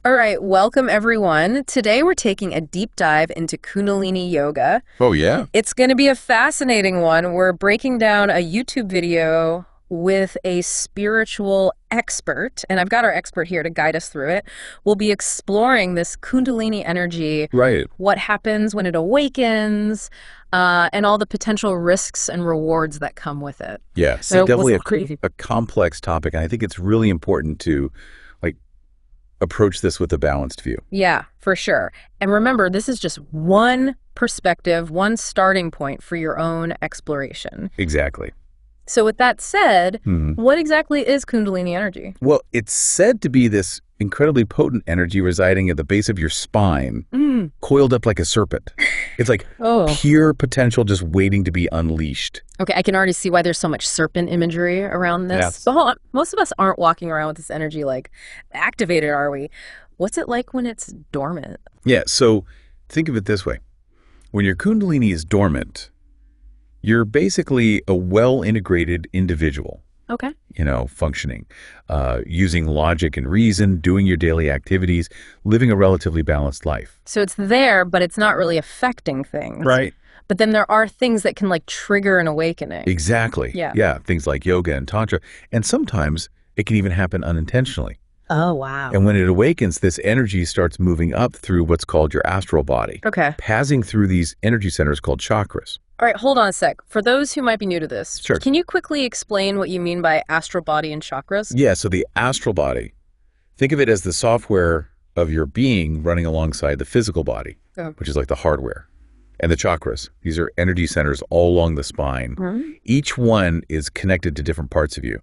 All right, welcome everyone. Today we're taking a deep dive into Kundalini Yoga. Oh, yeah? It's going to be a fascinating one. We're breaking down a YouTube video with a spiritual expert, and I've got our expert here to guide us through it. We'll be exploring this Kundalini energy, Right. what happens when it awakens, and all the potential risks and rewards that come with it. Yeah, So definitely a complex topic, and I think it's really important to approach this with a balanced view. Yeah, for sure. And remember, this is just one perspective, one starting point for your own exploration. Exactly. So with that said, what exactly is Kundalini energy? Well, it's said to be this incredibly potent energy residing at the base of your spine, coiled up like a serpent. It's like pure potential just waiting to be unleashed. Okay, I can already see why there's so much serpent imagery around this. Yes. But hold on, most of us aren't walking around with this energy like activated, are we? What's it like when it's dormant? Yeah, so think of it this way. When your Kundalini is dormant, you're basically a well-integrated individual. Okay. Functioning, using logic and reason, doing your daily activities, living a relatively balanced life. So it's there, but it's not really affecting things. Right. But then there are things that can trigger an awakening. Exactly. Yeah. Yeah, things like yoga and tantra. And sometimes it can even happen unintentionally. Oh, wow. And when it awakens, this energy starts moving up through what's called your astral body. Okay. Passing through these energy centers called chakras. All right, hold on a sec. For those who might be new to this, Sure. Can you quickly explain what you mean by astral body and chakras? Yeah, so the astral body, think of it as the software of your being running alongside the physical body, which is like the hardware. And the chakras, these are energy centers all along the spine. Each one is connected to different parts of you,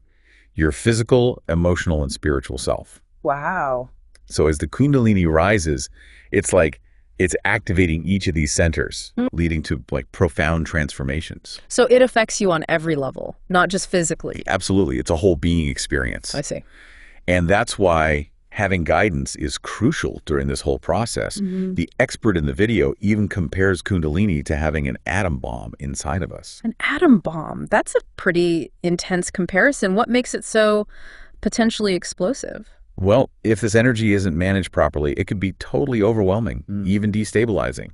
your physical, emotional, and spiritual self. Wow. So as the Kundalini rises, it's like it's activating each of these centers, leading to profound transformations. So it affects you on every level, not just physically. Absolutely. It's a whole being experience. I see. And that's why having guidance is crucial during this whole process. The expert in the video even compares Kundalini to having an atom bomb inside of us. An atom bomb. That's a pretty intense comparison. What makes it so potentially explosive? Well, if this energy isn't managed properly, it could be totally overwhelming, even destabilizing.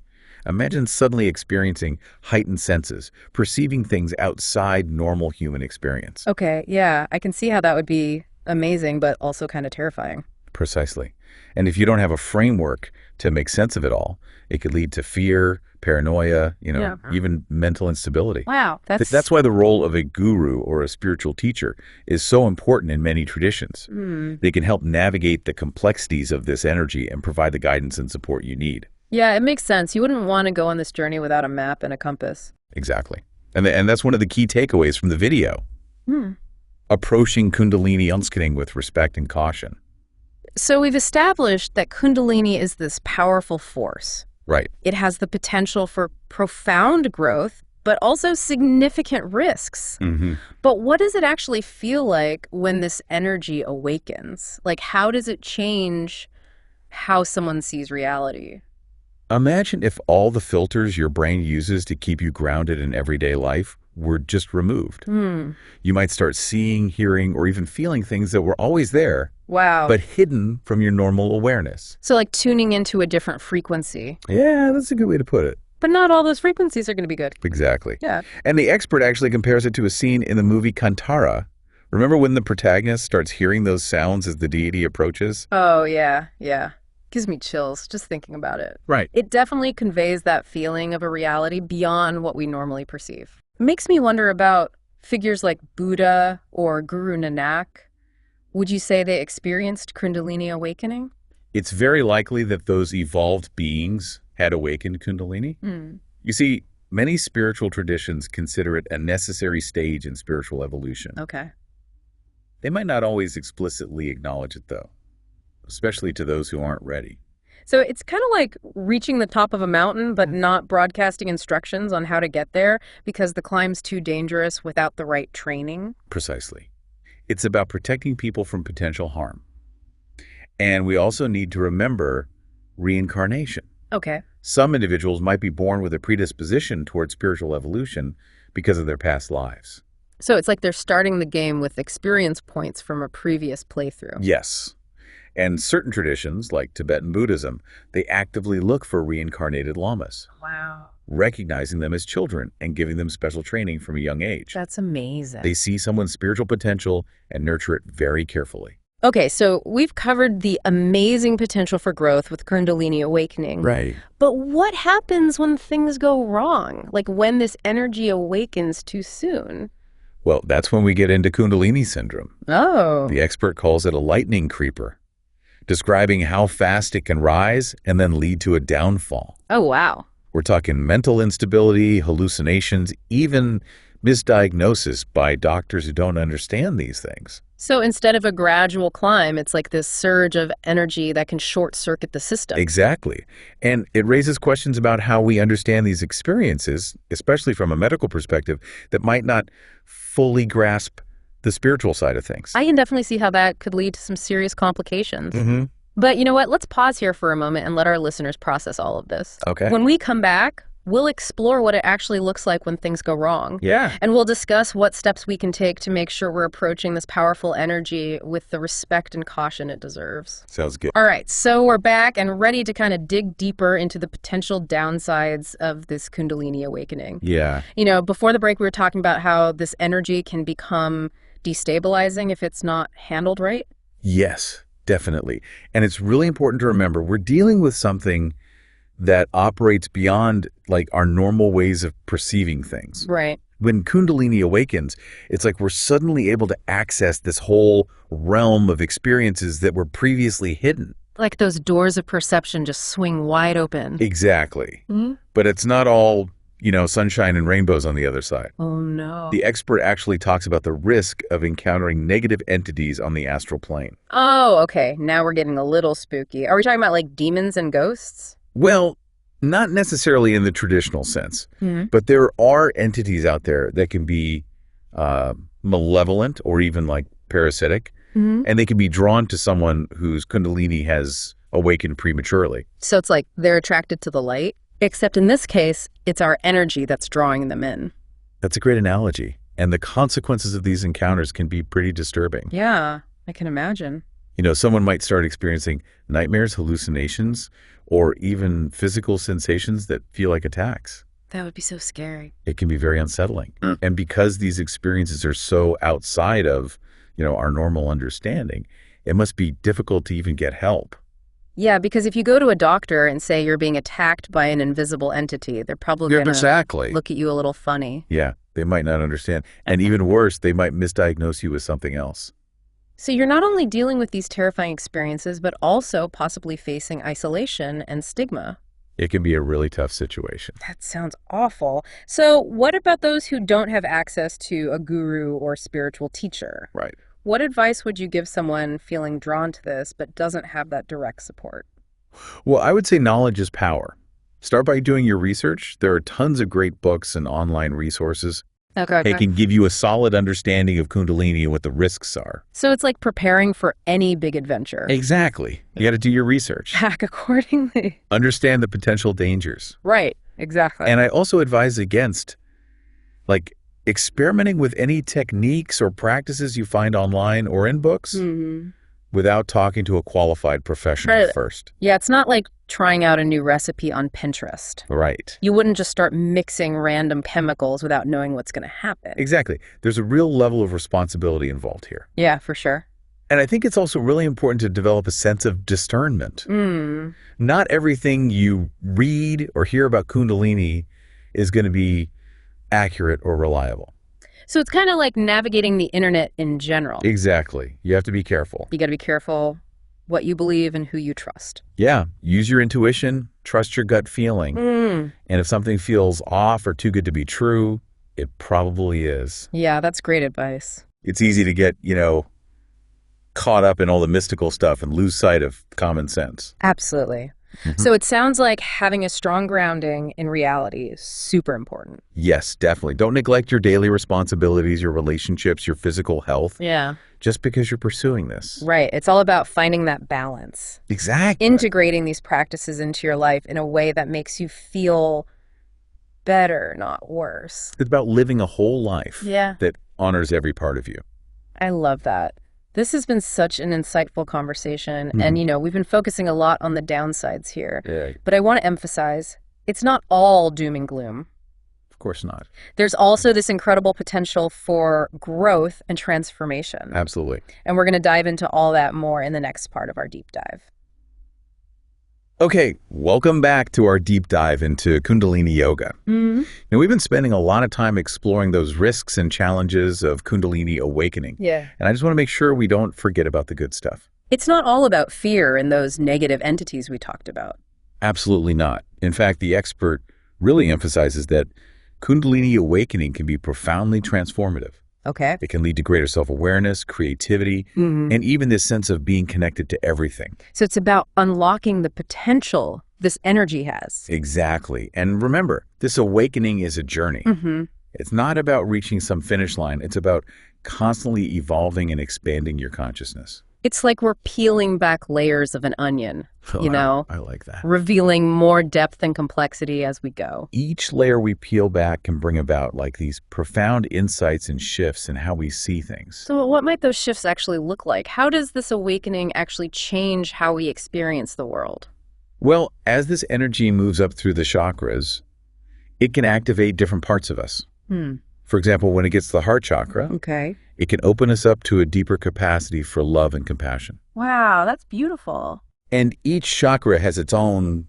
Imagine suddenly experiencing heightened senses, perceiving things outside normal human experience. Okay, yeah, I can see how that would be amazing, but also kind of terrifying. Precisely. And if you don't have a framework to make sense of it all, it could lead to fear, paranoia, even mental instability. Wow. That's why the role of a guru or a spiritual teacher is so important in many traditions. They can help navigate the complexities of this energy and provide the guidance and support you need. Yeah, it makes sense. You wouldn't want to go on this journey without a map and a compass. Exactly. And that's one of the key takeaways from the video. Approaching Kundalini Yoga with respect and caution. So we've established that Kundalini is this powerful force. Right. It has the potential for profound growth, but also significant risks. But what does it actually feel like when this energy awakens? How does it change how someone sees reality? Imagine if all the filters your brain uses to keep you grounded in everyday life were just removed. You might start seeing, hearing, or even feeling things that were always there. Wow. But hidden from your normal awareness. So tuning into a different frequency. Yeah, that's a good way to put it. But not all those frequencies are going to be good. Exactly. Yeah. And the expert actually compares it to a scene in the movie Kantara. Remember when the protagonist starts hearing those sounds as the deity approaches? Oh, yeah, yeah. Gives me chills just thinking about it. Right. It definitely conveys that feeling of a reality beyond what we normally perceive. It makes me wonder about figures like Buddha or Guru Nanak. Would you say they experienced Kundalini awakening? It's very likely that those evolved beings had awakened Kundalini. You see, many spiritual traditions consider it a necessary stage in spiritual evolution. Okay. They might not always explicitly acknowledge it, though, especially to those who aren't ready. So it's kind of like reaching the top of a mountain, but not broadcasting instructions on how to get there because the climb's too dangerous without the right training. Precisely. It's about protecting people from potential harm. And we also need to remember reincarnation. Okay. Some individuals might be born with a predisposition toward spiritual evolution because of their past lives. So it's like they're starting the game with experience points from a previous playthrough. Yes. And certain traditions, like Tibetan Buddhism, they actively look for reincarnated lamas. Wow. Recognizing them as children and giving them special training from a young age. That's amazing. They see someone's spiritual potential and nurture it very carefully. Okay, so we've covered the amazing potential for growth with Kundalini awakening. Right. But what happens when things go wrong? Like when this energy awakens too soon? Well, that's when we get into Kundalini syndrome. Oh. The expert calls it a lightning creeper, describing how fast it can rise and then lead to a downfall. Oh, wow. We're talking mental instability, hallucinations, even misdiagnosis by doctors who don't understand these things. So instead of a gradual climb, it's like this surge of energy that can short-circuit the system. Exactly. And it raises questions about how we understand these experiences, especially from a medical perspective, that might not fully grasp the spiritual side of things. I can definitely see how that could lead to some serious complications. Mm-hmm. But you know what? Let's pause here for a moment and let our listeners process all of this. Okay. When we come back, we'll explore what it actually looks like when things go wrong. Yeah. And we'll discuss what steps we can take to make sure we're approaching this powerful energy with the respect and caution it deserves. Sounds good. All right, so we're back and ready to kind of dig deeper into the potential downsides of this Kundalini awakening. Yeah. You know, before the break, we were talking about how this energy can become destabilizing if it's not handled right. Yes, definitely. And it's really important to remember we're dealing with something that operates beyond like our normal ways of perceiving things. Right. When Kundalini awakens, it's like we're suddenly able to access this whole realm of experiences that were previously hidden. Like those doors of perception just swing wide open. Exactly. Mm-hmm. But it's not all, sunshine and rainbows on the other side. Oh, no. The expert actually talks about the risk of encountering negative entities on the astral plane. Oh, okay. Now we're getting a little spooky. Are we talking about like demons and ghosts? Well, not necessarily in the traditional sense, Mm-hmm. but there are entities out there that can be malevolent or even like parasitic, Mm-hmm. and they can be drawn to someone whose Kundalini has awakened prematurely. So it's like they're attracted to the light, except in this case, it's our energy that's drawing them in. That's a great analogy, and the consequences of these encounters can be pretty disturbing. Yeah, I can imagine. Someone might start experiencing nightmares, hallucinations, or even physical sensations that feel like attacks. That would be so scary. It can be very unsettling. And because these experiences are so outside of, our normal understanding, it must be difficult to even get help. Yeah, because if you go to a doctor and say you're being attacked by an invisible entity, they're probably going to look at you a little funny. Yeah, they might not understand. And even worse, they might misdiagnose you with something else. So you're not only dealing with these terrifying experiences, but also possibly facing isolation and stigma. It can be a really tough situation. That sounds awful. So what about those who don't have access to a guru or spiritual teacher? Right. What advice would you give someone feeling drawn to this but doesn't have that direct support? Well, I would say knowledge is power. Start by doing your research. There are tons of great books and online resources. Okay. It can give you a solid understanding of Kundalini and what the risks are. So it's like preparing for any big adventure. Exactly. You got to do your research. Hack accordingly. Understand the potential dangers. Right. Exactly. And I also advise against, experimenting with any techniques or practices you find online or in books without talking to a qualified professional first. Yeah, it's not like trying out a new recipe on Pinterest. Right. You wouldn't just start mixing random chemicals without knowing what's going to happen. Exactly. There's a real level of responsibility involved here. Yeah, for sure. And I think it's also really important to develop a sense of discernment. Not everything you read or hear about Kundalini is going to be accurate or reliable. So it's kind of like navigating the internet in general. Exactly. You have to be careful. You got to be careful what you believe and who you trust. Yeah. Use your intuition. Trust your gut feeling. And if something feels off or too good to be true, it probably is. Yeah, that's great advice. It's easy to get, caught up in all the mystical stuff and lose sight of common sense. Absolutely. So it sounds like having a strong grounding in reality is super important. Yes, definitely. Don't neglect your daily responsibilities, your relationships, your physical health. Yeah. Just because you're pursuing this. Right. It's all about finding that balance. Exactly. Integrating these practices into your life in a way that makes you feel better, not worse. It's about living a whole life that honors every part of you. I love that. This has been such an insightful conversation. And, we've been focusing a lot on the downsides here. Yeah. But I want to emphasize, it's not all doom and gloom. Of course not. There's also this incredible potential for growth and transformation. Absolutely. And we're going to dive into all that more in the next part of our deep dive. Okay, welcome back to our deep dive into Kundalini Yoga. Now, we've been spending a lot of time exploring those risks and challenges of Kundalini awakening. Yeah. And I just want to make sure we don't forget about the good stuff. It's not all about fear and those negative entities we talked about. Absolutely not. In fact, the expert really emphasizes that Kundalini awakening can be profoundly transformative. Okay. It can lead to greater self-awareness, creativity, and even this sense of being connected to everything. So it's about unlocking the potential this energy has. Exactly. And remember, this awakening is a journey. It's not about reaching some finish line. It's about constantly evolving and expanding your consciousness. It's like we're peeling back layers of an onion, I like that. revealing more depth and complexity as we go. Each layer we peel back can bring about these profound insights and shifts in how we see things. So what might those shifts actually look like? How does this awakening actually change how we experience the world? Well, as this energy moves up through the chakras, it can activate different parts of us. For example, when it gets to the heart chakra, it can open us up to a deeper capacity for love and compassion. Wow, that's beautiful. And each chakra has its own,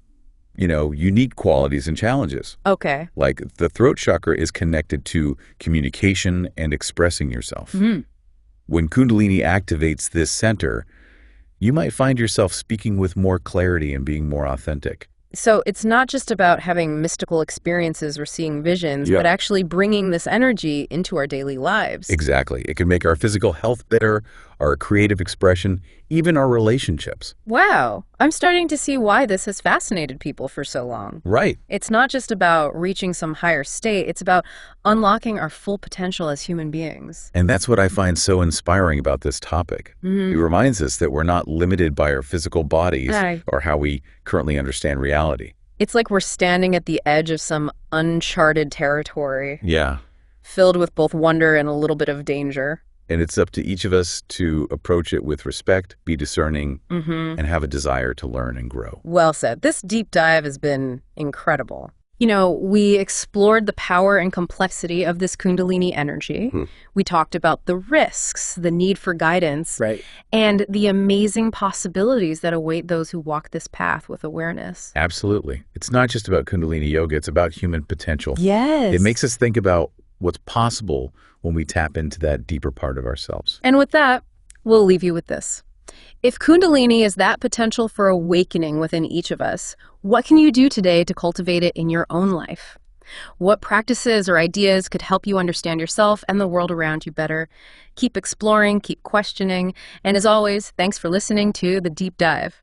unique qualities and challenges. Okay. Like the throat chakra is connected to communication and expressing yourself. When Kundalini activates this center, you might find yourself speaking with more clarity and being more authentic. So it's not just about having mystical experiences or seeing visions, but actually bringing this energy into our daily lives. Exactly. It can make our physical health better, our creative expression, even our relationships. Wow. I'm starting to see why this has fascinated people for so long. Right. It's not just about reaching some higher state. It's about unlocking our full potential as human beings. And that's what I find so inspiring about this topic. It reminds us that we're not limited by our physical bodies or how we currently understand reality. It's like we're standing at the edge of some uncharted territory. Yeah. Filled with both wonder and a little bit of danger. And it's up to each of us to approach it with respect, be discerning, and have a desire to learn and grow. Well said. This deep dive has been incredible. We explored the power and complexity of this Kundalini energy. We talked about the risks, the need for guidance, and the amazing possibilities that await those who walk this path with awareness. Absolutely. It's not just about Kundalini Yoga. It's about human potential. Yes. It makes us think about what's possible when we tap into that deeper part of ourselves. And with that, we'll leave you with this. If Kundalini is that potential for awakening within each of us, what can you do today to cultivate it in your own life? What practices or ideas could help you understand yourself and the world around you better? Keep exploring, keep questioning, and as always, thanks for listening to The Deep Dive.